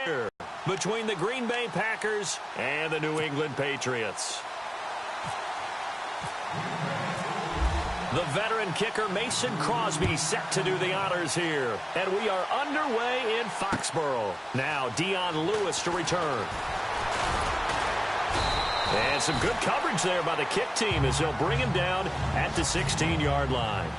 here between the Green Bay Packers and the New England Patriots. The veteran kicker Mason Crosby set to do the honors here. And we are underway in Foxborough. Now Dion Lewis to return. And some good coverage there by the kick team as they'll bring him down at the 16-yard line.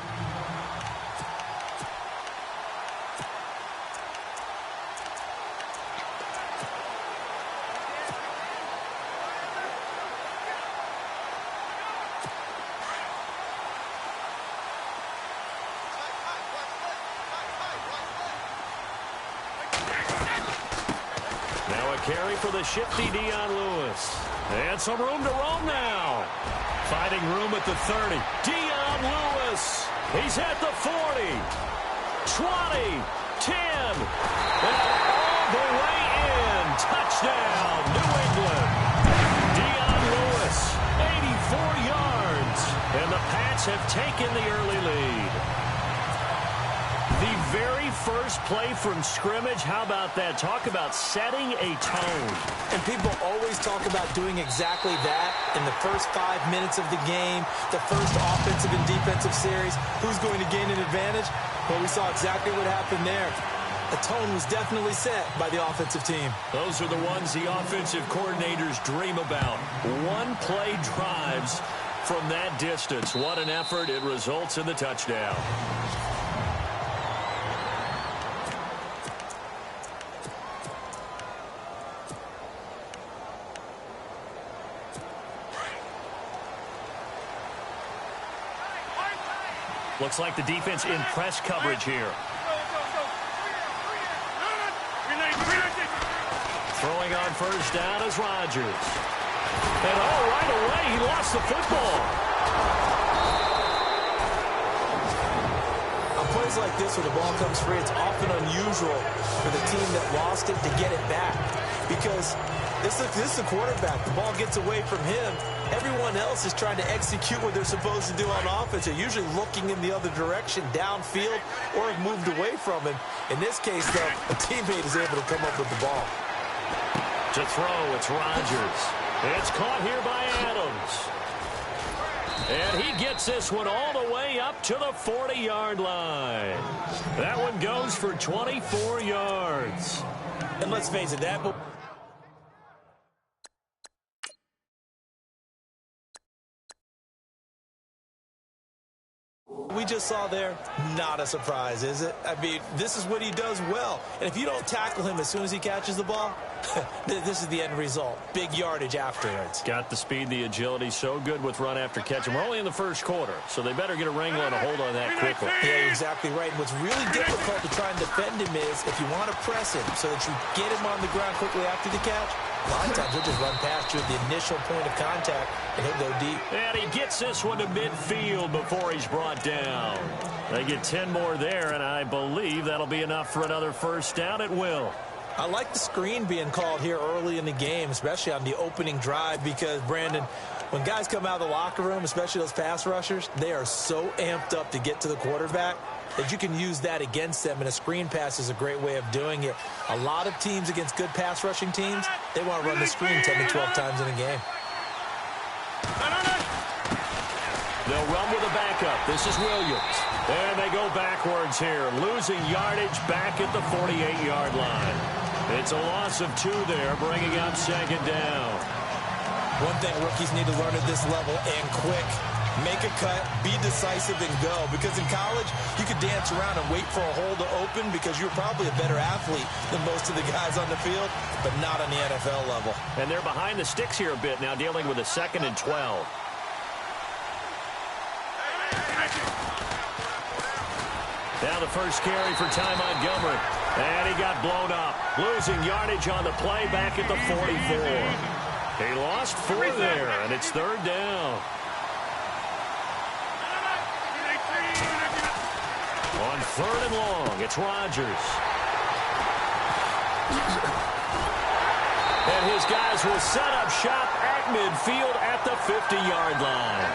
Carry for the shifty Dion Lewis. And some room to roam now. Finding room at the 30. Dion Lewis. He's at the 40. 20. 10. And all the way in. Touchdown, New England. Dion Lewis, 84 yards. And the Pats have taken the early lead. The very first play from scrimmage, how about that? Talk about setting a tone. And people always talk about doing exactly that in the first 5 minutes of the game, the first offensive and defensive series. Who's going to gain an advantage? Well, we saw exactly what happened there. The tone was definitely set by the offensive team. Those are the ones the offensive coordinators dream about. One-play drives from that distance. What an effort. It results in the touchdown. Looks like the defense in press coverage here. Throwing on first down is Rodgers. And right away, he lost the football. On plays like this where the ball comes free, it's often unusual for the team that lost it to get it back. Because this is the quarterback. The ball gets away from him. Everyone else is trying to execute what they're supposed to do on offense. They're usually looking in the other direction, downfield, or have moved away from him. In this case, though, a teammate is able to come up with the ball. To throw, it's Rodgers. It's caught here by Adams. And he gets this one all the way up to the 40-yard line. That one goes for 24 yards. And let's face it, that... we just saw there, not a surprise, is it? I mean, this is what he does well. And if you don't tackle him as soon as he catches the ball, this is the end result. Big yardage afterwards. Got the speed, the agility, so good with run after catch. And we're only in the first quarter, so they better get a wrangle and a hold on that quickly. Yeah, you're exactly right. And what's really difficult to try and defend him is if you want to press him so that you get him on the ground quickly after the catch, a lot of times he'll just run past you at the initial point of contact, and he'll go deep. And he gets this one to midfield before he's brought down. They get 10 more there, and I believe that'll be enough for another first down. It will. I like the screen being called here early in the game, especially on the opening drive, because, Brandon, when guys come out of the locker room, especially those pass rushers, they are so amped up to get to the quarterback that you can use that against them, and a screen pass is a great way of doing it. A lot of teams against good pass rushing teams, they want to run the screen 10 to 12 times in a game. They'll run with a backup. This is Williams. And they go backwards here, losing yardage back at the 48-yard line. It's a loss of 2 there, bringing up second down. One thing rookies need to learn at this level, and quick. Make a cut, be decisive, and go. Because in college, you could dance around and wait for a hole to open because you're probably a better athlete than most of the guys on the field, but not on the NFL level. And they're behind the sticks here a bit now, dealing with a 2nd and 12. Now the first carry for Ty Montgomery. And he got blown up. Losing yardage on the play back at the 44. He lost 4 there, and it's 3rd down. On 3rd and long, it's Rodgers. And his guys will set up shop at midfield at the 50-yard line.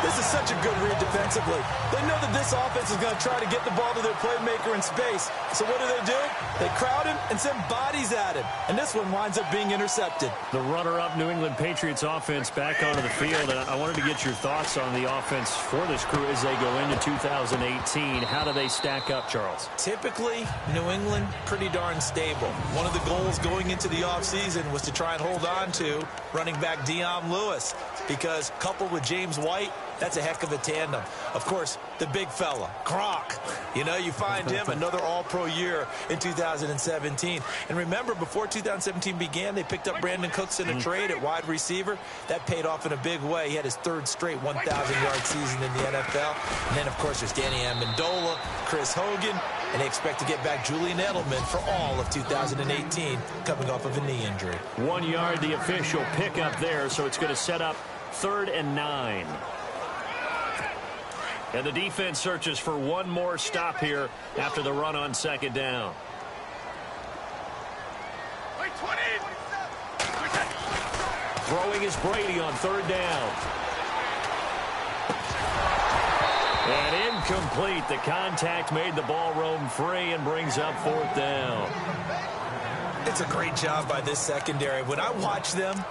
This is such a good read defensively. They know that this offense is going to try to get the ball to their playmaker in space. So what do? They crowd him and send bodies at him. And this one winds up being intercepted. The runner-up New England Patriots offense back onto the field. And I wanted to get your thoughts on the offense for this crew as they go into 2018. How do they stack up, Charles? Typically, New England, pretty darn stable. One of the goals going into the offseason was to try and hold on to running back Dion Lewis, because coupled with James White, that's a heck of a tandem. Of course, the big fella, Gronk. You find him another all-pro year in 2017. And remember, before 2017 began, they picked up Brandon Cooks in a trade at wide receiver. That paid off in a big way. He had his third straight 1,000-yard season in the NFL. And then, of course, there's Danny Amendola, Chris Hogan, and they expect to get back Julian Edelman for all of 2018, coming off of a knee injury. 1 yard, the official pickup there, so it's going to set up 3rd and 9. And the defense searches for one more stop here after the run on 2nd down. Throwing is Brady on 3rd down. And incomplete. The contact made the ball roam free and brings up 4th down. It's a great job by this secondary. When I watch them,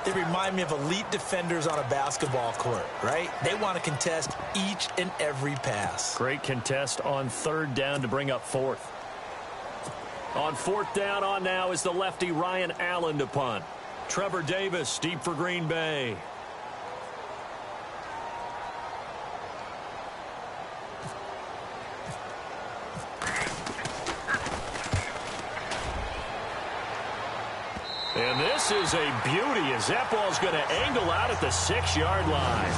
they remind me of elite defenders on a basketball court, right? They want to contest each and every pass. Great contest on 3rd down to bring up 4th. On 4th down on now is the lefty Ryan Allen to punt. Trevor Davis deep for Green Bay. And this is a beauty as that ball's going to angle out at the 6-yard line.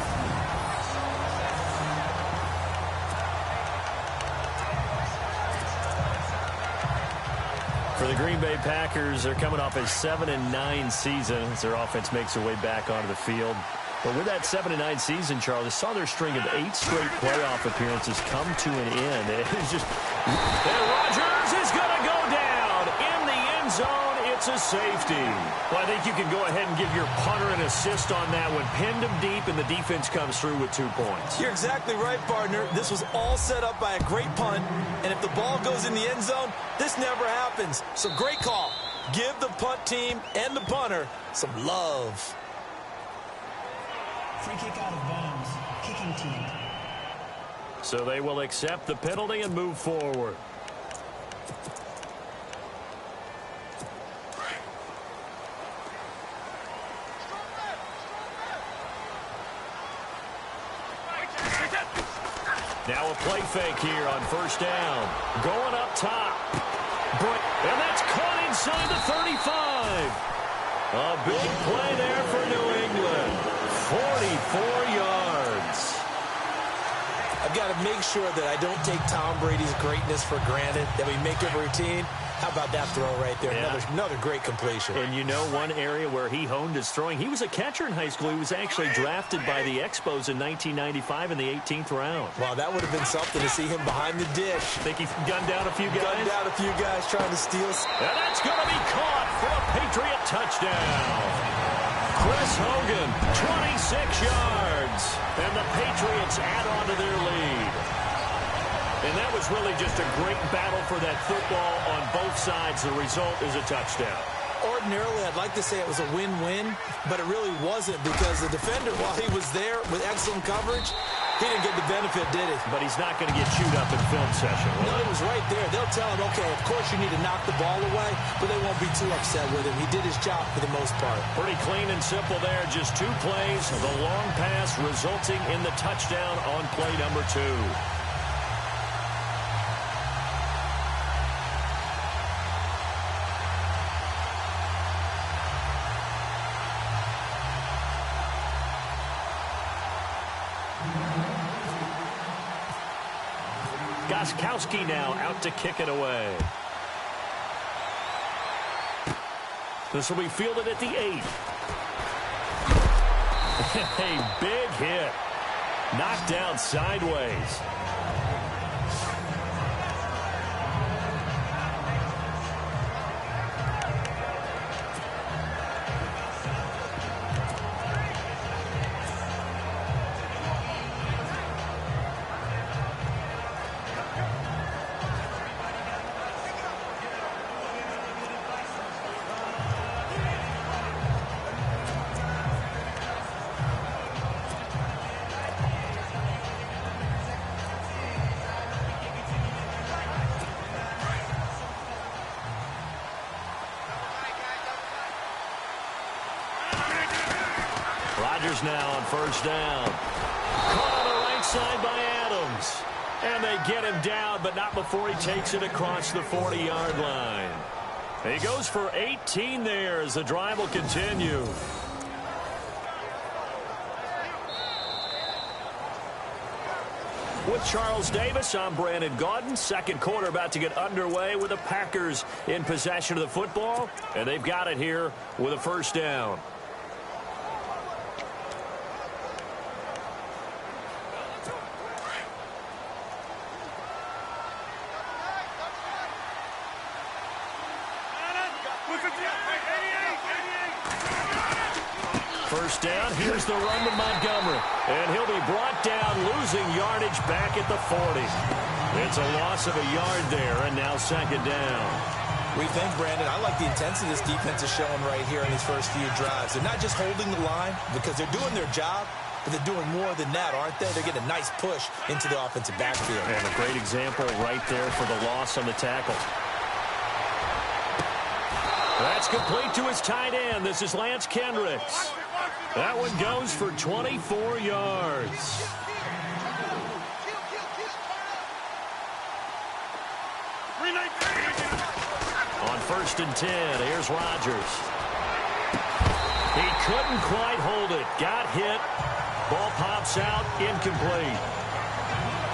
For the Green Bay Packers, they're coming off a 7-9 season as their offense makes their way back onto the field. But with that 7-9 season, Charles, they saw their string of 8 straight playoff appearances come to an end. It's just, and Rodgers is going to go down in the end zone. It's a safety. Well, I think you can go ahead and give your punter an assist on that one. Pinned him deep, and the defense comes through with 2 points. You're exactly right, partner. This was all set up by a great punt, and if the ball goes in the end zone, this never happens. So great call. Give the punt team and the punter some love. Free kick out of bounds. Kicking team. So they will accept the penalty and move forward. Now a play fake here on 1st down. Going up top. And that's caught inside the 35. A big play there for New England. 44 yards. I've got to make sure that I don't take Tom Brady's greatness for granted, that we make it routine. How about that throw right there? Yeah. Another great completion. And you know one area where he honed his throwing? He was a catcher in high school. He was actually drafted by the Expos in 1995 in the 18th round. Wow, that would have been something to see him behind the dish. Think he gunned down a few guys? Gunned down a few guys trying to steal. And that's going to be caught for a Patriot touchdown. Chris Hogan, 26 yards. And the Patriots add on to their lead. And that was really just a great battle for that football on both sides. The result is a touchdown. Ordinarily, I'd like to say it was a win-win, but it really wasn't, because the defender, while he was there with excellent coverage, he didn't get the benefit, did he? But he's not going to get chewed up in film session. No, he was right there. They'll tell him, okay, of course you need to knock the ball away, but they won't be too upset with him. He did his job for the most part. Pretty clean and simple there. Just 2 plays. The long pass resulting in the touchdown on play number 2. Gostkowski now out to kick it away. This will be fielded at the 8. A big hit. Knocked down sideways. Rodgers now on first down. Caught on the right side by Adams. And they get him down, but not before he takes it across the 40-yard line. He goes for 18 there as the drive will continue. With Charles Davis, I'm Brandon Gaudin. Second quarter about to get underway with the Packers in possession of the football. And they've got it here with a first down. First down, here's the run to Montgomery. And he'll be brought down, losing yardage back at the 40. It's a loss of a yard there, and now second down. What do you think, Brandon? I like the intensity this defense is showing right here in these first few drives. They're not just holding the line because they're doing their job, but they're doing more than that, aren't they? They're getting a nice push into the offensive backfield. And a great example right there for the loss on the tackle. That's complete to his tight end. This is Lance Kendricks. That one goes for 24 yards. On first and 10, here's Rodgers. He couldn't quite hold it. Got hit. Ball pops out, incomplete.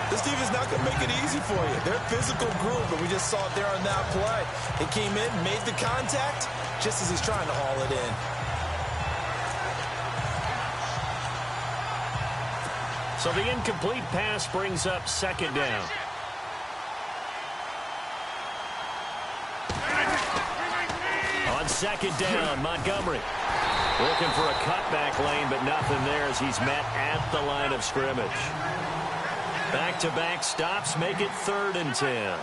This defense is not going to make it easy for you. They're a physical group, but we just saw it there on that play. He came in, made the contact, just as he's trying to haul it in. So the incomplete pass brings up second down. On second down, Montgomery looking for a cutback lane, but nothing there as he's met at the line of scrimmage. Back-to-back stops make it 3rd and 10.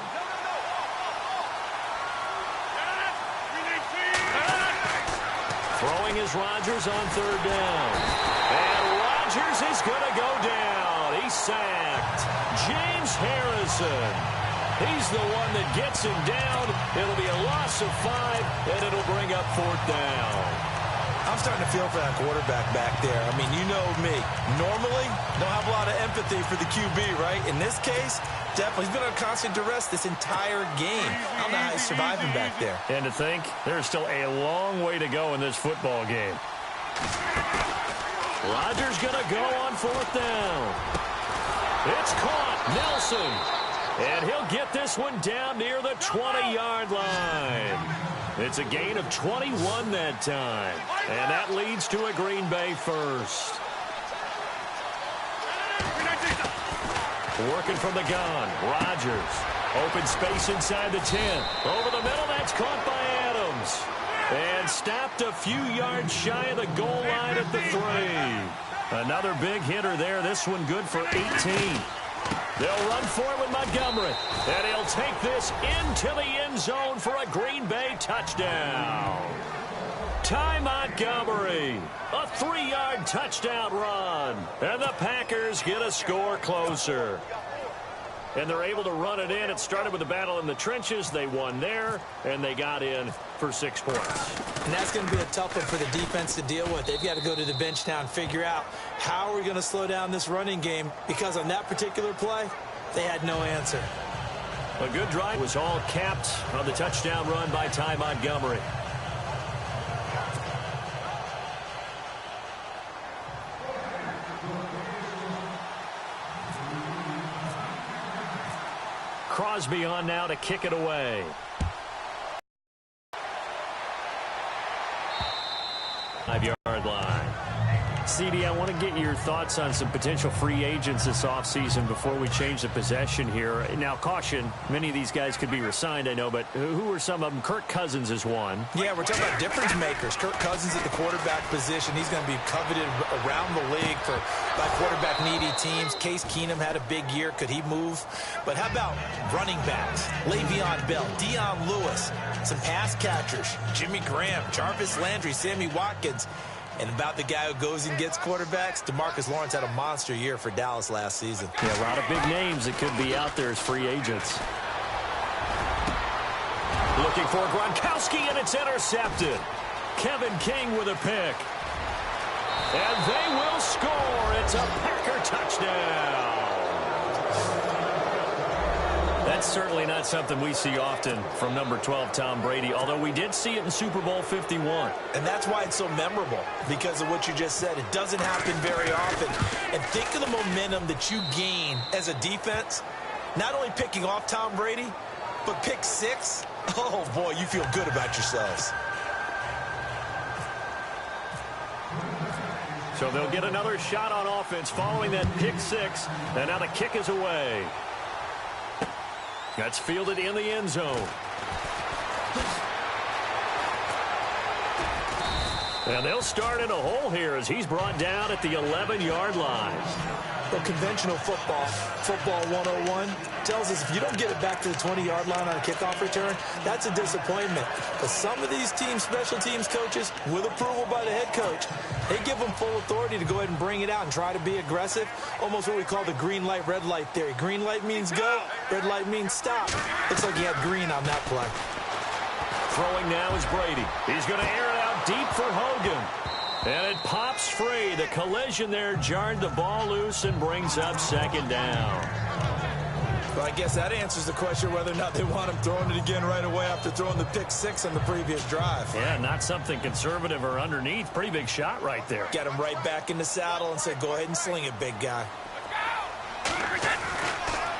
Throwing is Rodgers on 3rd down. And Rodgers is going to go down. He's sacked. James Harrison. He's the one that gets him down. It'll be a loss of 5, and it'll bring up 4th down. I'm starting to feel for that quarterback back there. I mean, you know me. Normally, don't have a lot of empathy for the QB, right? In this case, definitely. He's been under constant duress this entire game. I don't know how he's surviving back there. And to think, there's still a long way to go in this football game. Rodgers going to go on 4th down. It's caught. Nelson. And he'll get this one down near the 20-yard line. It's a gain of 21 that time. And that leads to a Green Bay first. Working from the gun. Rodgers. Open space inside the 10. Over the middle, that's caught by Adams. And stopped a few yards shy of the goal line at the 3. Another big hitter there. This one good for 18. They'll run for it with Montgomery. And he'll take this into the end zone for a Green Bay touchdown. Ty Montgomery, a 3-yard touchdown run. And the Packers get a score closer. And they're able to run it in. It started with a battle in the trenches. They won there, and they got in for 6 points. And that's going to be a tough one for the defense to deal with. They've got to go to the bench now and figure out how are we going to slow down this running game, because on that particular play, they had no answer. A good drive was all capped on the touchdown run by Ty Montgomery. Crosby on now to kick it away. Five-yard line. CD, I want to get your thoughts on some potential free agents this offseason before we change the possession here. Now, caution, many of these guys could be re-signed, I know, but who are some of them? Kirk Cousins is one. Yeah, we're talking about difference makers. Kirk Cousins at the quarterback position. He's going to be coveted around the league by quarterback-needy teams. Case Keenum had a big year. Could he move? But how about running backs? Le'Veon Bell, Dion Lewis, some pass catchers, Jimmy Graham, Jarvis Landry, Sammy Watkins. And about the guy who goes and gets quarterbacks, DeMarcus Lawrence had a monster year for Dallas last season. Yeah, a lot of big names that could be out there as free agents. Looking for Gronkowski, and it's intercepted. Kevin King with a pick. And they will score. It's a Packer touchdown. That's certainly not something we see often from number 12, Tom Brady, although we did see it in Super Bowl 51. And that's why it's so memorable, because of what you just said. It doesn't happen very often. And think of the momentum that you gain as a defense, not only picking off Tom Brady, but pick 6. Oh, boy, you feel good about yourselves. So they'll get another shot on offense following that pick 6, and now the kick is away. That's fielded in the end zone. And they'll start in a hole here as he's brought down at the 11-yard line. Well, conventional football 101, tells us if you don't get it back to the 20-yard line on a kickoff return, that's a disappointment. But some of these teams, special teams coaches, with approval by the head coach, they give them full authority to go ahead and bring it out and try to be aggressive, almost what we call the green light, red light theory. Green light means go, red light means stop. Looks like he had green on that play. Throwing now is Brady. He's going to air it out deep for Hogan. And it pops free. The collision there jarred the ball loose and brings up second down. Well, I guess that answers the question whether or not they want him throwing it again right away after throwing the pick 6 on the previous drive. Yeah, not something conservative or underneath. Pretty big shot right there. Get him right back in the saddle and say, go ahead and sling it, big guy.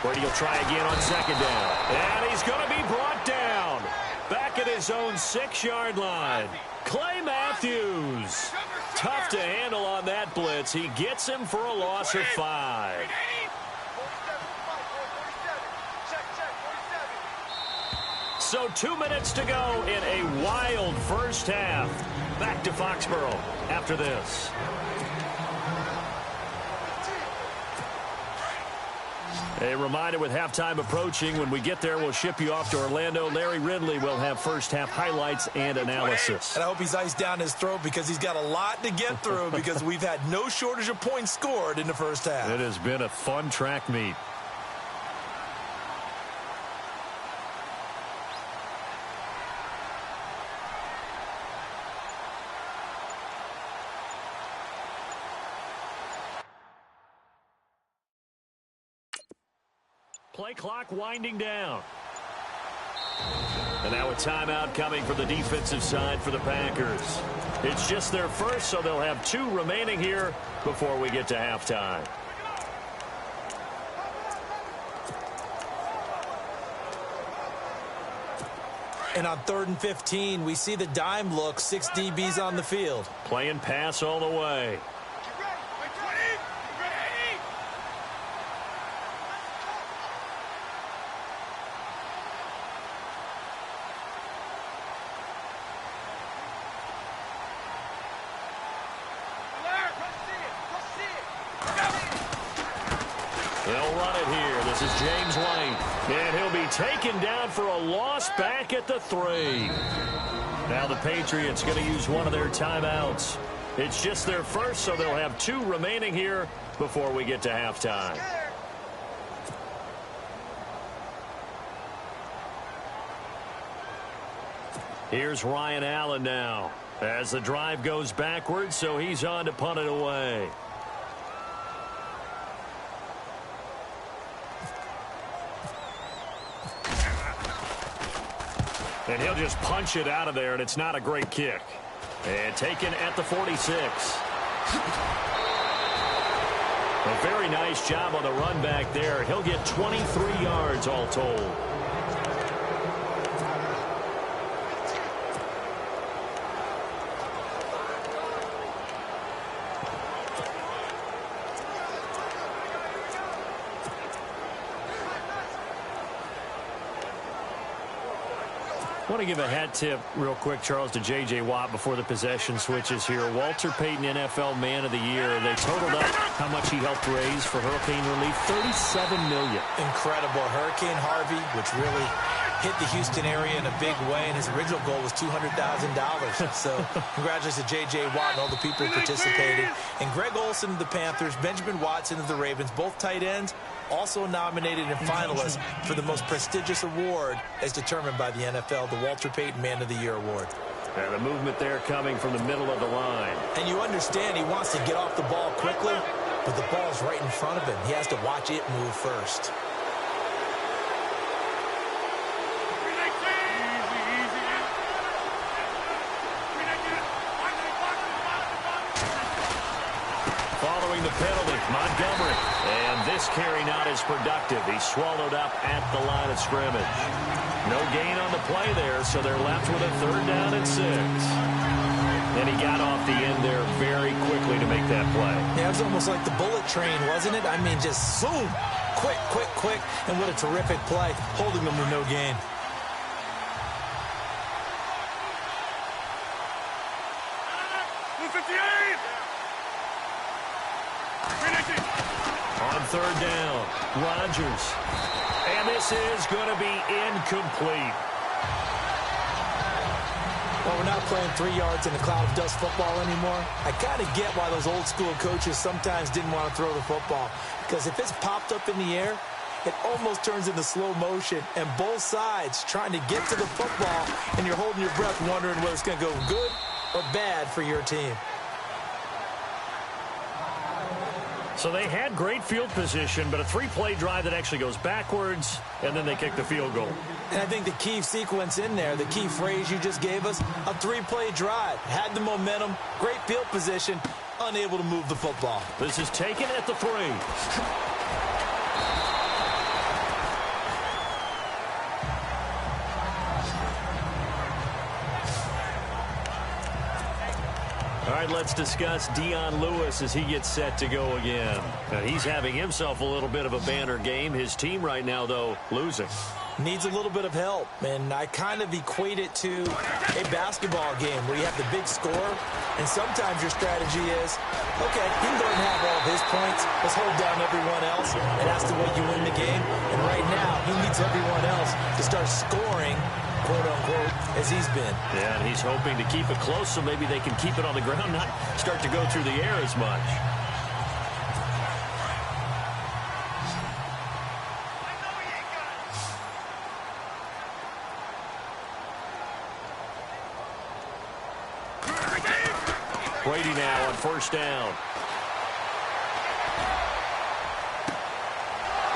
Brady will try again on second down. And he's going to be brought down. Back at his own 6-yard line. Clay Matthews. Tough to handle on that blitz. He gets him for a loss of 5. So 2 minutes to go in a wild first half. Back to Foxborough after this. A reminder, with halftime approaching, when we get there, we'll ship you off to Orlando. Larry Ridley will have first-half highlights and analysis. And I hope he's iced down his throat because he's got a lot to get through because we've had no shortage of points scored in the first half. It has been a fun track meet. Play clock winding down. And now a timeout coming from the defensive side for the Packers. It's just their first, so they'll have 2 remaining here before we get to halftime. And on 3rd and 15, we see the dime look, 6 DBs on the field. Playing pass all the way. They'll run it here. This is James White. And he'll be taken down for a loss back at the 3. Now the Patriots going to use one of their timeouts. It's just their first, so they'll have 2 remaining here before we get to halftime. Here's Ryan Allen now as the drive goes backwards, so he's on to punt it away. And he'll just punch it out of there, and it's not a great kick. And taken at the 46. A very nice job on the run back there. He'll get 23 yards all told. I want to give a hat tip real quick, Charles, to J.J. Watt before the possession switches here. Walter Payton, NFL Man of the Year. They totaled up how much he helped raise for hurricane relief, $37 million. Incredible. Hurricane Harvey, which really hit the Houston area in a big way, and his original goal was $200,000. So congratulations to J.J. Watt and all the people who participated. And Greg Olsen of the Panthers, Benjamin Watson of the Ravens, both tight ends, also nominated and finalists for the most prestigious award as determined by the NFL, the Walter Payton Man of the Year Award. And the movement there coming from the middle of the line. And you understand he wants to get off the ball quickly, but the ball's right in front of him. He has to watch it move first. Following the penalty, Montgomery. And this carry not as productive. He's swallowed up at the line of scrimmage. No gain on the play there, so they're left with a 3rd down and 6. And he got off the end there very quickly to make that play. Yeah, it was almost like the bullet train, wasn't it? I mean, just zoom. Quick, quick, quick. And what a terrific play, holding them to no gain. On 3rd down, Rodgers. And this is going to be incomplete. Well, we're not playing 3 yards in a cloud of dust football anymore. I kind of get why those old school coaches sometimes didn't want to throw the football. Because if it's popped up in the air, it almost turns into slow motion. And both sides trying to get to the football, and you're holding your breath wondering whether it's going to go good or bad for your team. So they had great field position, but a 3-play drive that actually goes backwards, and then they kick the field goal. And I think the key sequence in there, the key phrase you just gave us, a 3-play drive. Had the momentum, great field position, unable to move the football. This is taken at the 3. All right, let's discuss Dion Lewis as he gets set to go again. Now, he's having himself a little bit of a banner game. His team right now, though, losing. Needs a little bit of help, and I kind of equate it to a basketball game where you have the big score, and sometimes your strategy is, okay, he can go and have all of his points. Let's hold down everyone else, and that's the way you win the game. And right now, he needs everyone else to start scoring, quote-unquote, as he's been. Yeah, and he's hoping to keep it close so maybe they can keep it on the ground, not start to go through the air as much. Brady now on 1st down.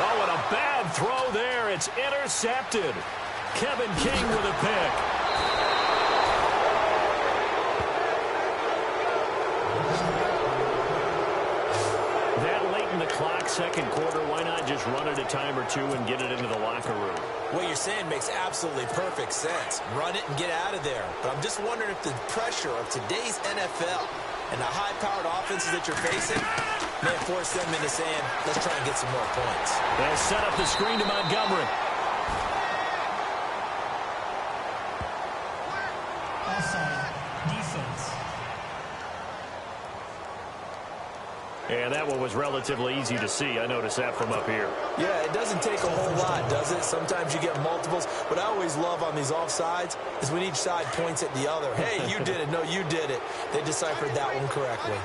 Oh, and a bad throw there. It's intercepted. Kevin King with a pick. That late in the clock, 2nd quarter, why not just run it a time or 2 and get it into the locker room? What you're saying makes absolutely perfect sense. Run it and get out of there. But I'm just wondering if the pressure of today's NFL and the high-powered offenses that you're facing may force them into saying, let's try and get some more points. They'll set up the screen to Montgomery. Offside. Defense. And that one was relatively easy to see. I noticed that from up here. Yeah, it doesn't take a whole lot, does it? Sometimes you get multiples. What I always love on these offsides is when each side points at the other. Hey, you did it. No, you did it. They deciphered that one correctly.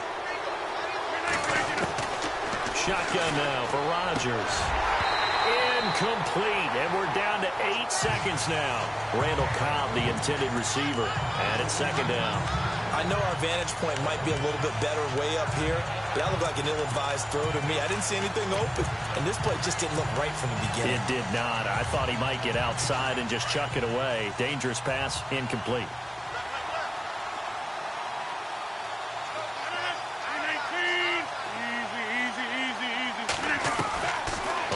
Shotgun now for Rodgers. Incomplete, and we're down to 8 seconds now. Randall Cobb, the intended receiver, and it's 2nd down. I know our vantage point might be a little bit better way up here, but that looked like an ill-advised throw to me. I didn't see anything open, and this play just didn't look right from the beginning. It did not. I thought he might get outside and just chuck it away. Dangerous pass, incomplete.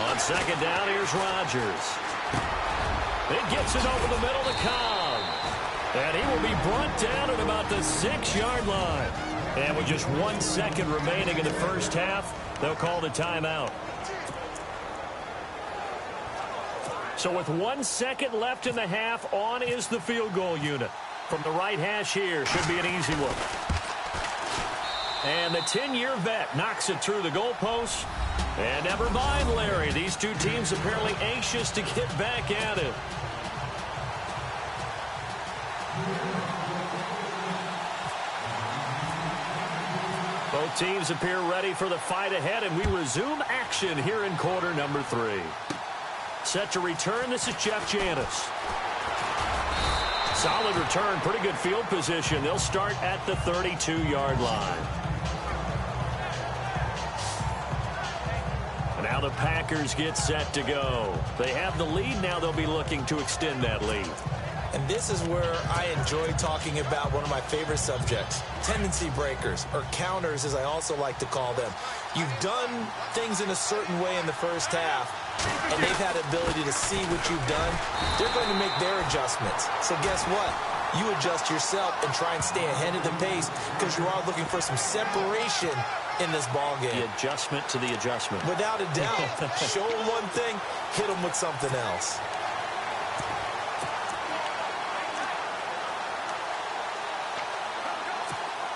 On 2nd down, here's Rodgers. It gets it over the middle to Cobb. And he will be brought down at about the 6-yard line. And with just 1 second remaining in the first half, they'll call the timeout. So with 1 second left in the half, on is the field goal unit. From the right hash here, should be an easy one. And the 10-year vet knocks it through the goalpost. And never mind, Larry. These two teams apparently anxious to get back at it. Both teams appear ready for the fight ahead, and we resume action here in quarter number 3. Set to return, this is Jeff Janis. Solid return, pretty good field position. They'll start at the 32-yard line. And now the Packers get set to go. They have the lead. Now they'll be looking to extend that lead. And this is where I enjoy talking about one of my favorite subjects, tendency breakers, or counters as I also like to call them. You've done things in a certain way in the first half, and they've had the ability to see what you've done. They're going to make their adjustments. So guess what? You adjust yourself and try and stay ahead of the pace because you are looking for some separation in this ball game. The adjustment to the adjustment. Without a doubt. Show them one thing, hit them with something else.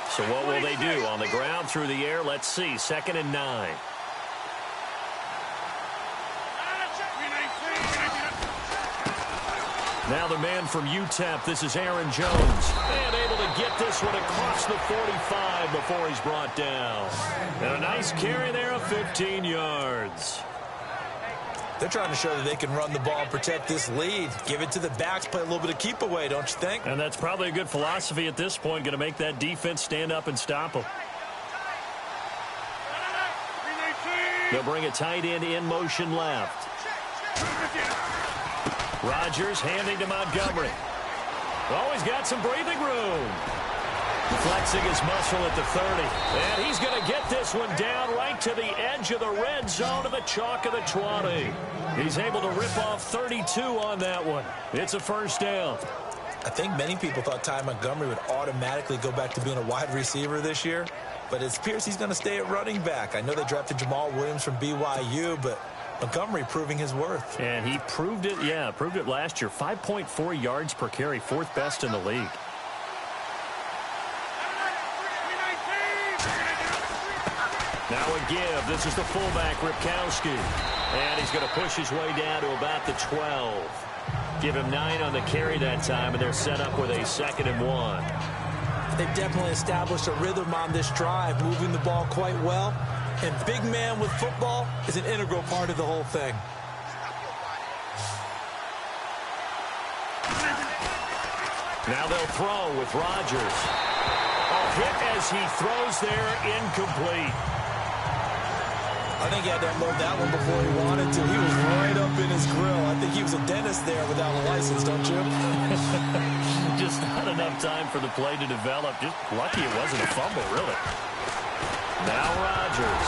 So what will they do? On the ground, through the air, let's see. 2nd and 9. Now the man from UTEP, this is Aaron Jones. And able to get this one across the 45 before he's brought down. And a nice carry there of 15 yards. They're trying to show that they can run the ball and protect this lead. Give it to the backs, play a little bit of keep away, don't you think? And that's probably a good philosophy at this point, going to make that defense stand up and stop them. They'll bring a tight end in motion left. Rodgers handing to Montgomery. Always got some breathing room. Flexing his muscle at the 30. And he's going to get this one down right to the edge of the red zone of the chalk of the 20. He's able to rip off 32 on that one. It's a first down. I think many people thought Ty Montgomery would automatically go back to being a wide receiver this year. But it appears he's going to stay at running back. I know they drafted Jamal Williams from BYU, but Montgomery proving his worth. And he proved it, proved it last year. 5.4 yards per carry, 4th best in the league. Now a give. This is the fullback, Ripkowski. And he's going to push his way down to about the 12. Give him 9 on the carry that time, and they're set up with a 2nd and 1. They've definitely established a rhythm on this drive, moving the ball quite well. And big man with football is an integral part of the whole thing. Now they'll throw with Rodgers. A hit as he throws there, incomplete. I think he had to unload that one before he wanted to. He was right up in his grill. I think he was a dentist there without a license, don't you? Just not enough time for the play to develop. Just lucky it wasn't a fumble, really. Now Rodgers.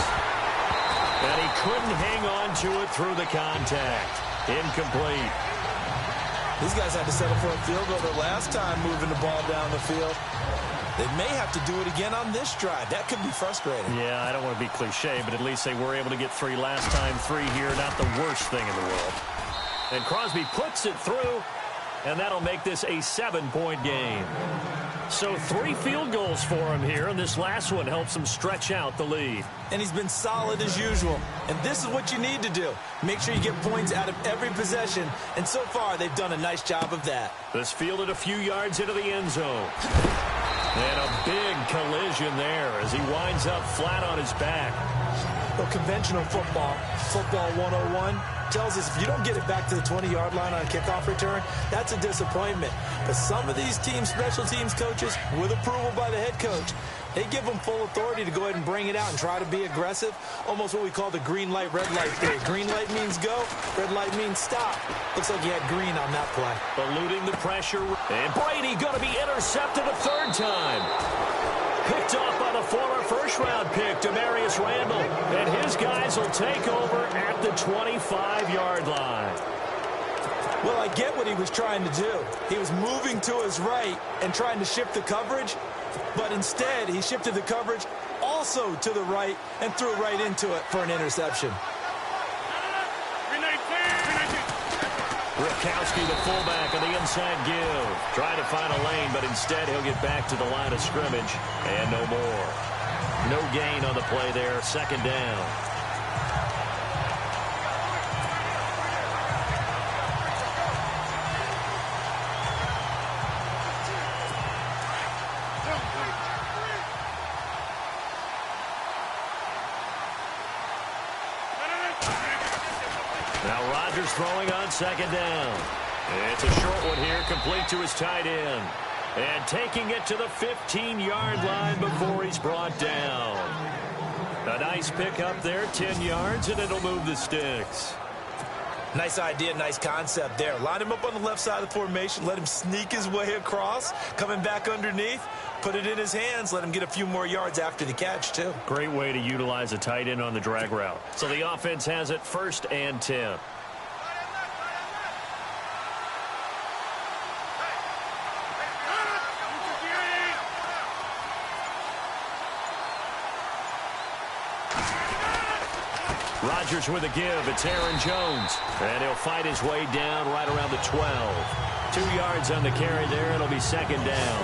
And he couldn't hang on to it through the contact. Incomplete. These guys had to settle for a field goal their last time moving the ball down the field. They may have to do it again on this drive. That could be frustrating. Yeah, I don't want to be cliche, but at least they were able to get 3 last time. 3 here, not the worst thing in the world. And Crosby puts it through, and that'll make this a 7-point game. So 3 field goals for him here, and this last one helps him stretch out the lead. And he's been solid as usual. And this is what you need to do. Make sure you get points out of every possession. And so far, they've done a nice job of that. This fielded a few yards into the end zone. And a big collision there as he winds up flat on his back. Well, conventional football 101, tells us if you don't get it back to the 20-yard line on a kickoff return, that's a disappointment. But some of these teams, special teams coaches, with approval by the head coach, they give them full authority to go ahead and bring it out and try to be aggressive. Almost what we call the green light, red light theory. Green light means go, red light means stop. Looks like he had green on that play. Eluding the pressure. And Brady going to be intercepted a 3rd time. Picked off by the former first-round pick, Demarius Randall. And his guys will take over at the 25-yard line. Well, I get what he was trying to do. He was moving to his right and trying to shift the coverage, but instead he shifted the coverage also to the right and threw right into it for an interception. Ripkowski, the fullback, on the inside give. Trying to find a lane, but instead he'll get back to the line of scrimmage. And no more. No gain on the play there. 2nd down. Now Rodgers throwing on 2nd down. It's a short one here, complete to his tight end. And taking it to the 15-yard line before he's brought down. A nice pick up there, 10 yards, and it'll move the sticks. Nice idea, nice concept there. Line him up on the left side of the formation, let him sneak his way across, coming back underneath, put it in his hands, let him get a few more yards after the catch, too. Great way to utilize a tight end on the drag route. So the offense has it 1st and 10. Rodgers with a give. It's Aaron Jones. And he'll fight his way down right around the 12. 2 yards on the carry there. It'll be 2nd down.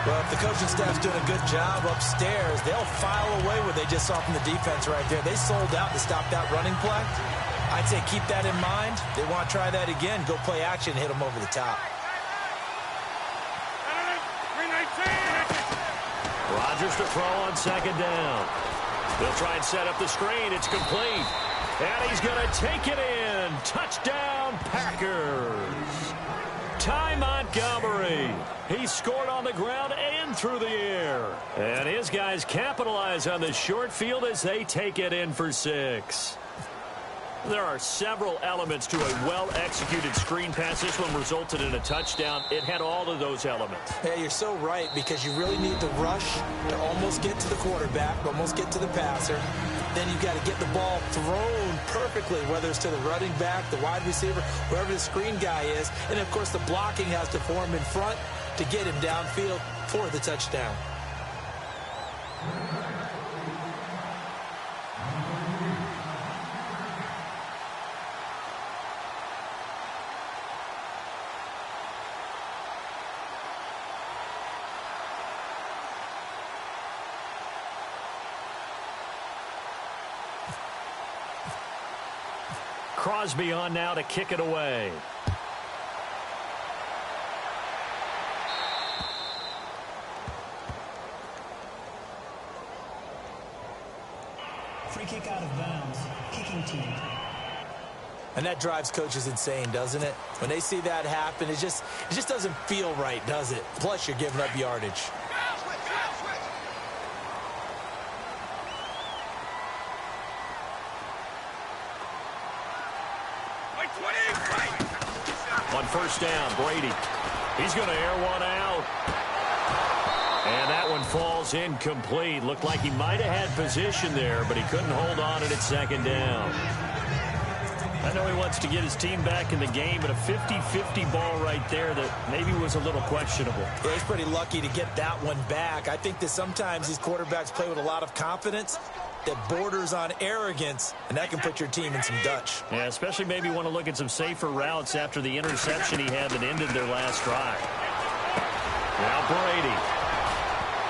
Well, if the coaching staff's doing a good job upstairs, they'll file away what they just saw from the defense right there. They sold out to stop that running play. I'd say keep that in mind. They want to try that again. Go play action and hit them over the top. Rodgers to throw on 2nd down. They'll try and set up the screen. It's complete. And he's going to take it in. Touchdown, Packers. Ty Montgomery. He scored on the ground and through the air. And his guys capitalize on the short field as they take it in for 6. There are several elements to a well-executed screen pass. This one resulted in a touchdown. It had all of those elements. Yeah, you're so right, because you really need the rush to almost get to the quarterback, almost get to the passer. Then you've got to get the ball thrown perfectly, whether it's to the running back, the wide receiver, wherever the screen guy is. And, of course, the blocking has to form in front to get him downfield for the touchdown. Crosby on now to kick it away. Free kick out of bounds. Kicking team. And that drives coaches insane, doesn't it? When they see that happen, it just doesn't feel right, does it? Plus, you're giving up yardage. On 1st down, Brady. He's going to air one out. And that one falls incomplete. Looked like he might have had position there, but he couldn't hold on and it's 2nd down. I know he wants to get his team back in the game, but a 50-50 ball right there that maybe was a little questionable. Yeah, he's pretty lucky to get that one back. I think that sometimes these quarterbacks play with a lot of confidence that borders on arrogance, and that can put your team in some Dutch. Yeah, especially maybe want to look at some safer routes after the interception he had that ended their last drive. Now Brady.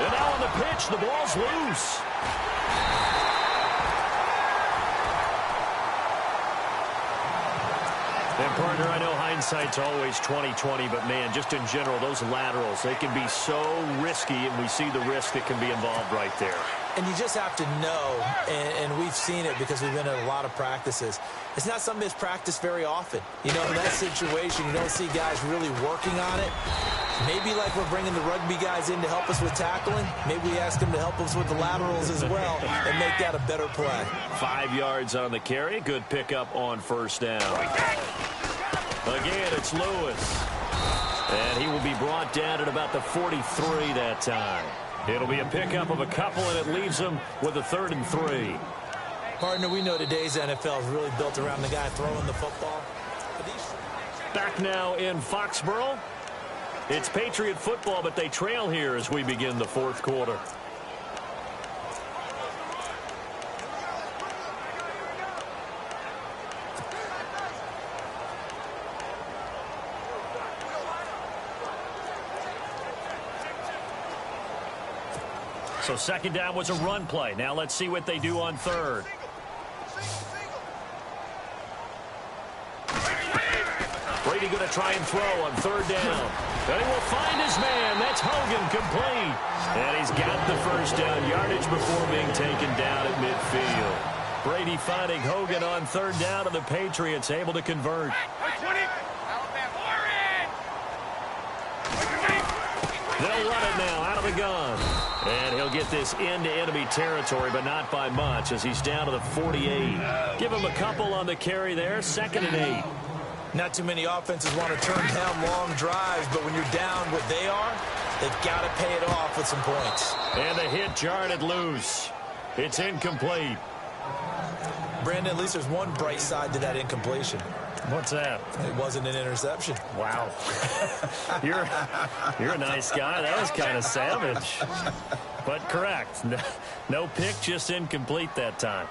And now on the pitch, the ball's loose. And, partner, I know hindsight's always 20/20, but, man, just in general, those laterals, they can be so risky, and we see the risk that can be involved right there. And you just have to know, and we've seen it because we've been at a lot of practices. It's not something that's practiced very often. You know, in that situation, you don't see guys really working on it. Maybe like we're bringing the rugby guys in to help us with tackling. Maybe we ask them to help us with the laterals as well and make that a better play. 5 yards on the carry. Good pickup on 1st down. Again, it's Lewis. And he will be brought down at about the 43 that time. It'll be a pickup of a couple, and it leaves them with a 3rd and 3. Partner, we know today's NFL is really built around the guy throwing the football. Back now in Foxborough. It's Patriot football, but they trail here as we begin the 4th quarter. So 2nd down was a run play. Now let's see what they do on 3rd. Brady going to try and throw on 3rd down. And he will find his man. That's Hogan, complete. And he's got the 1st down yardage before being taken down at midfield. Brady finding Hogan on 3rd down, and the Patriots able to convert. They'll run it now out of the gun. And he'll get this into enemy territory, but not by much as he's down to the 48. Give him a couple on the carry there, 2nd and 8. Not too many offenses want to turn down long drives, but when you're down what they are, they've got to pay it off with some points. And the hit jarred it loose. It's incomplete. Brandon, at least there's one bright side to that incompletion. What's that? It wasn't an interception. Wow. You're a nice guy. That was kind of savage. But correct. No pick, just incomplete that time.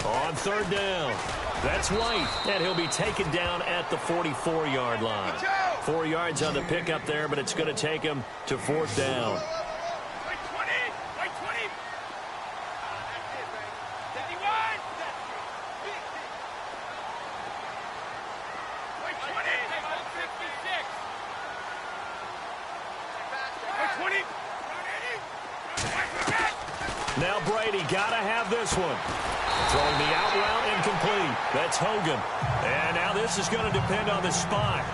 On 3rd down. That's White, and he'll be taken down at the 44-yard line. 4 yards on the pickup there, but it's going to take him to 4th down. Now Brady got to have this one. Throwing the out route, incomplete. That's Hogan. And now this is going to depend on the spot.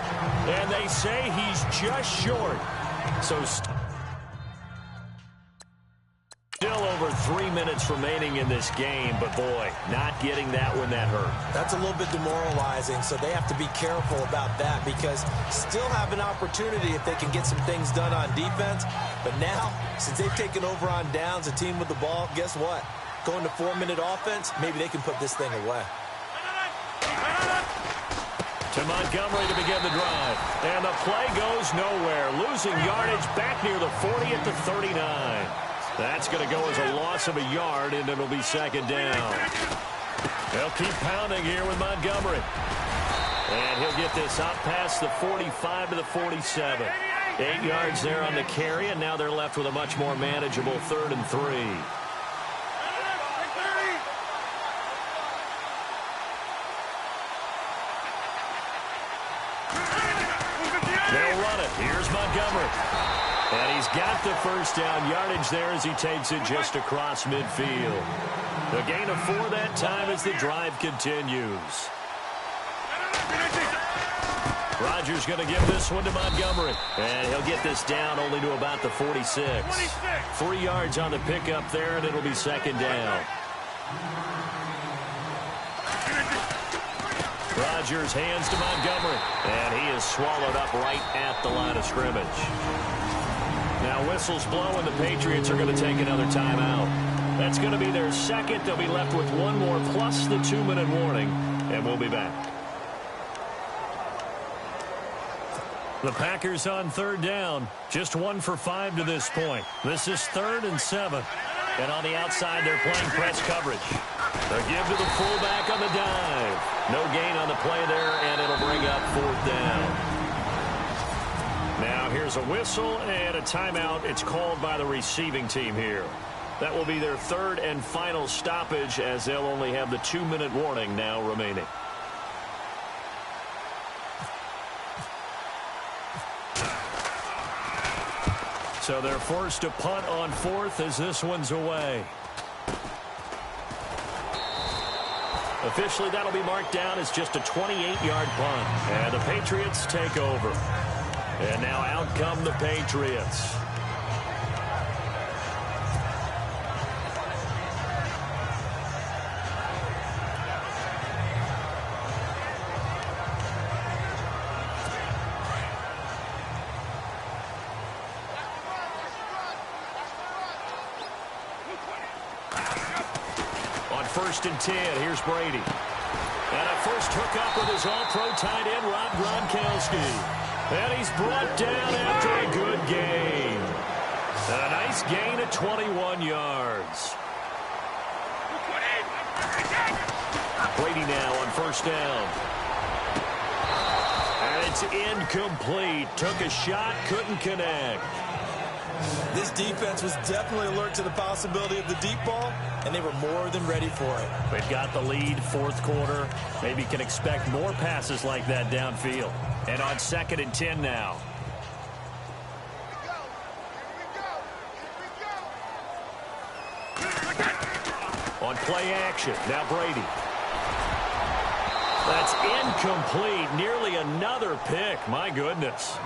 And they say he's just short. So still over 3 minutes remaining in this game. But, boy, not getting that one that hurt. That's a little bit demoralizing, so they have to be careful about that because still have an opportunity if they can get some things done on defense. But now, since they've taken over on downs, a team with the ball, guess what? Going to 4-minute offense, maybe they can put this thing away. To Montgomery to begin the drive. And the play goes nowhere. Losing yardage back near the 40 at the 39. That's going to go as a loss of a yard, and it'll be 2nd down. They'll keep pounding here with Montgomery. And he'll get this up past the 45 to the 47. 8 yards there on the carry, and now they're left with a much more manageable 3rd and 3. They'll run it. Here's Montgomery. And he's got the first down yardage there as he takes it just across midfield. The gain of 4 that time as the drive continues. Rodgers going to give this one to Montgomery. And he'll get this down only to about the 46. 3 yards on the pickup there, and it'll be 2nd down. Rodgers hands to Montgomery. And he is swallowed up right at the line of scrimmage. Now whistles blow, and the Patriots are going to take another timeout. That's going to be their 2nd. They'll be left with 1 more plus the 2-minute warning. And we'll be back. The Packers on 3rd down. Just 1 for 5 to this point. This is 3rd and 7. And on the outside, they're playing press coverage. A give to the fullback on the dive. No gain on the play there, and it'll bring up 4th down. Now here's a whistle and a timeout. It's called by the receiving team here. That will be their 3rd and final stoppage as they'll only have the 2-minute warning now remaining. So they're forced to punt on 4th as this one's away. Officially, that'll be marked down as just a 28-yard punt. And the Patriots take over. And now out come the Patriots. On 1st and 10, here's Brady. And a first hookup with his all-pro tight end, Rob Gronkowski. And he's brought down after a good gain. A nice gain of 21 yards. Brady now on 1st down. And it's incomplete. Took a shot, couldn't connect. This defense was definitely alert to the possibility of the deep ball, and they were more than ready for it. They've got the lead, 4th quarter. Maybe can expect more passes like that downfield. And on 2nd and 10 now. On play action, now Brady. That's incomplete. Nearly another pick. My goodness.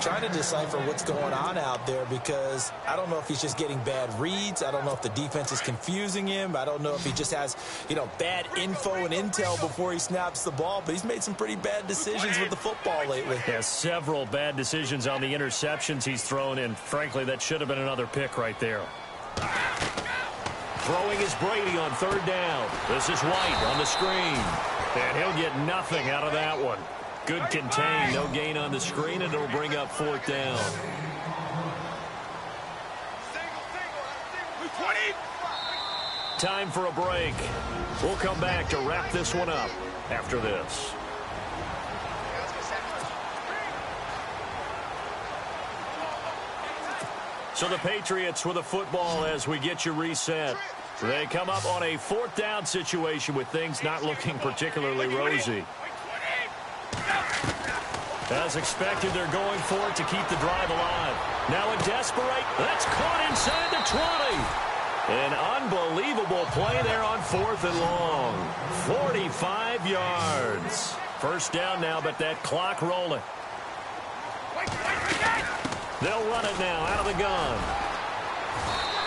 trying to decipher what's going on out there because I don't know if he's just getting bad reads. I don't know if the defense is confusing him. I don't know if he just has, bad info and intel before he snaps the ball. But he's made some pretty bad decisions with the football lately. Yeah, several bad decisions on the interceptions he's thrown in. Frankly, that should have been another pick right there. Throwing is Brady on third down. This is White on the screen. And he'll get nothing out of that one. Good contain, no gain on the screen, and it'll bring up fourth down. Time for a break. We'll come back to wrap this one up after this. So the Patriots with a football as we get you reset. They come up on a fourth down situation with things not looking particularly rosy. As expected, they're going for it to keep the drive alive. Now a desperate, that's caught inside the 20. An unbelievable play there on fourth and long. 45 yards. First down now, but that clock rolling. They'll run it now out of the gun.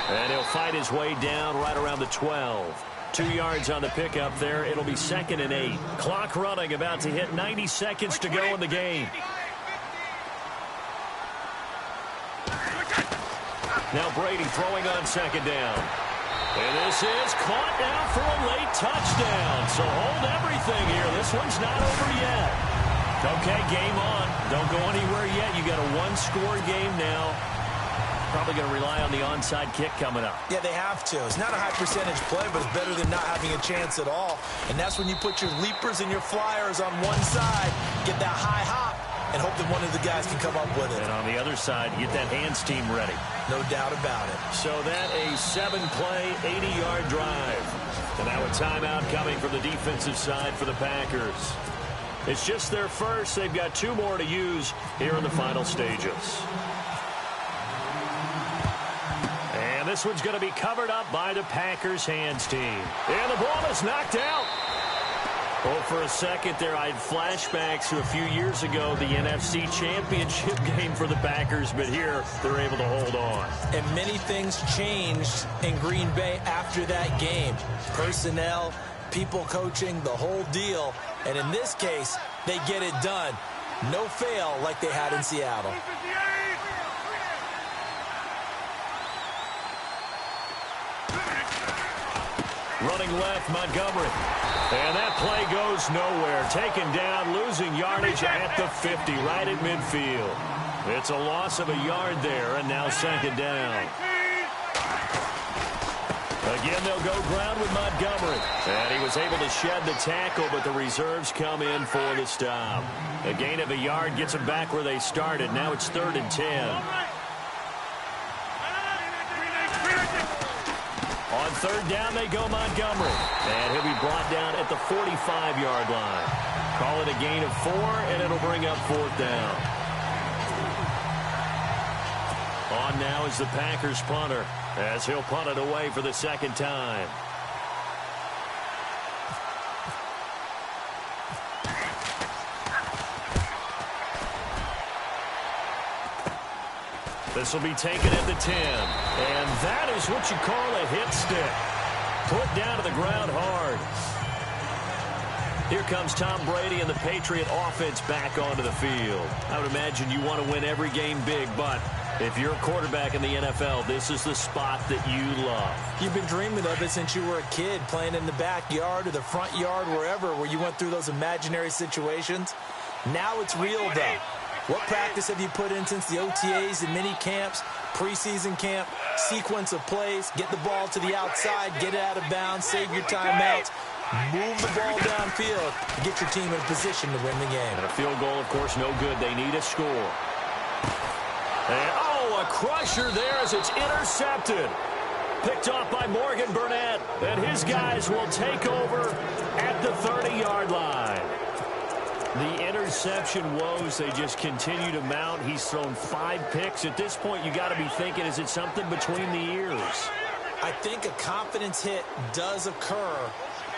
And he'll fight his way down right around the 12. 2 yards on the pickup there. It'll be 2nd and 8. Clock running, about to hit 90 seconds to go in the game. Now Brady throwing on 2nd down. And this is caught now for a late touchdown. So hold everything here. This one's not over yet. Okay, game on. Don't go anywhere yet. You got a one-score game now. Probably going to rely on the onside kick coming up. Yeah, they have to. It's not a high percentage play, but it's better than not having a chance at all. And that's when you put your leapers and your flyers on one side, get that high hop, and hope that one of the guys can come up with it. And on the other side, get that hands team ready. No doubt about it. So that a 7-play, 80-yard drive. And now a timeout coming from the defensive side for the Packers. It's just their first. They've got 2 more to use here in the final stages. And this one's going to be covered up by the Packers hands team. And the ball is knocked out. Well, for a second there, I had flashbacks to a few years ago, the NFC Championship game for the Packers, but here they're able to hold on. And many things changed in Green Bay after that game. Personnel, people coaching, the whole deal. And in this case, they get it done. No fail like they had in Seattle. Running left, Montgomery. And that play goes nowhere. Taken down, losing yardage at the 50, right at midfield. It's a loss of a yard there, and now 2nd down. Again, they'll go ground with Montgomery. And he was able to shed the tackle, but the reserves come in for the stop. A gain of a yard gets them back where they started. Now it's 3rd and 10. On 3rd down, they go Montgomery. And he'll be brought down at the 45-yard line. Call it a gain of 4, and it'll bring up 4th down. On now is the Packers punter, as he'll punt it away for the 2nd time. This will be taken at the 10. And that is what you call a hit stick. Put down to the ground hard. Here comes Tom Brady and the Patriot offense back onto the field. I would imagine you want to win every game big, but if you're a quarterback in the NFL, this is the spot that you love. You've been dreaming of it since you were a kid, playing in the backyard or the front yard, wherever, where you went through those imaginary situations. Now it's real, though. What practice have you put in since the OTAs and mini camps, preseason camp, sequence of plays, get the ball to the outside, get it out of bounds, save your timeouts, move the ball downfield to get your team in a position to win the game. And a field goal, of course, no good. They need a score. And, oh, a crusher there as it's intercepted. Picked off by Morgan Burnett. And his guys will take over at the 30-yard line. The interception woes, they just continue to mount. He's thrown 5 picks. At this point, you got to be thinking, is it something between the ears? I think a confidence hit does occur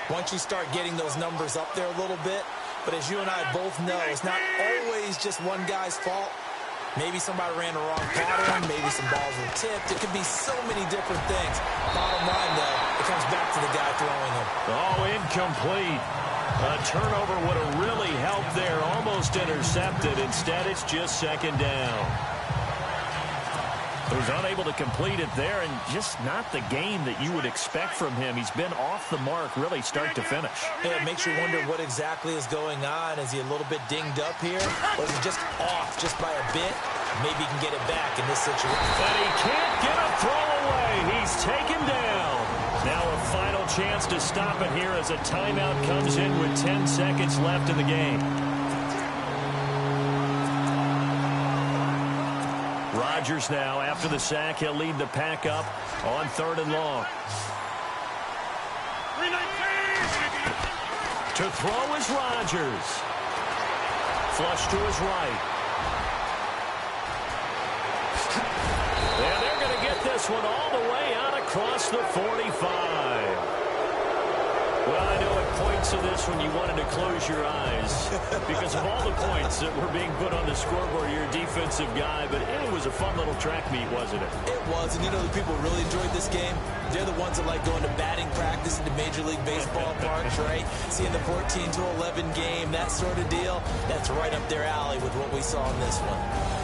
once you start getting those numbers up there a little bit. But as you and I both know, it's not always just one guy's fault. Maybe somebody ran the wrong pattern. Maybe some balls were tipped. It could be so many different things. Bottom line, though, it comes back to the guy throwing them. Oh, incomplete. A turnover would have really helped there. Almost intercepted. Instead, it's just second down. He was unable to complete it there, and just not the game that you would expect from him. He's been off the mark, really, start to finish. Yeah, it makes you wonder what exactly is going on. Is he a little bit dinged up here, or is he just off just by a bit? Maybe he can get it back in this situation. But he can't get a throw away. He's taken down. Now a final chance to stop it here as a timeout comes in with 10 seconds left in the game. Rodgers now, after the sack, he'll lead the pack up on 3rd and long. To throw is Rodgers. Flush to his right. And they're going to get this one all the way out across the 45. Well, I know at points of this when you wanted to close your eyes because of all the points that were being put on the scoreboard. You're a defensive guy, but it was a fun little track meet, wasn't it? It was, and you know the people who really enjoyed this game? They're the ones that like going to batting practice into Major League Baseball parks, right? Seeing the 14-11 game, that sort of deal, that's right up their alley with what we saw in this one.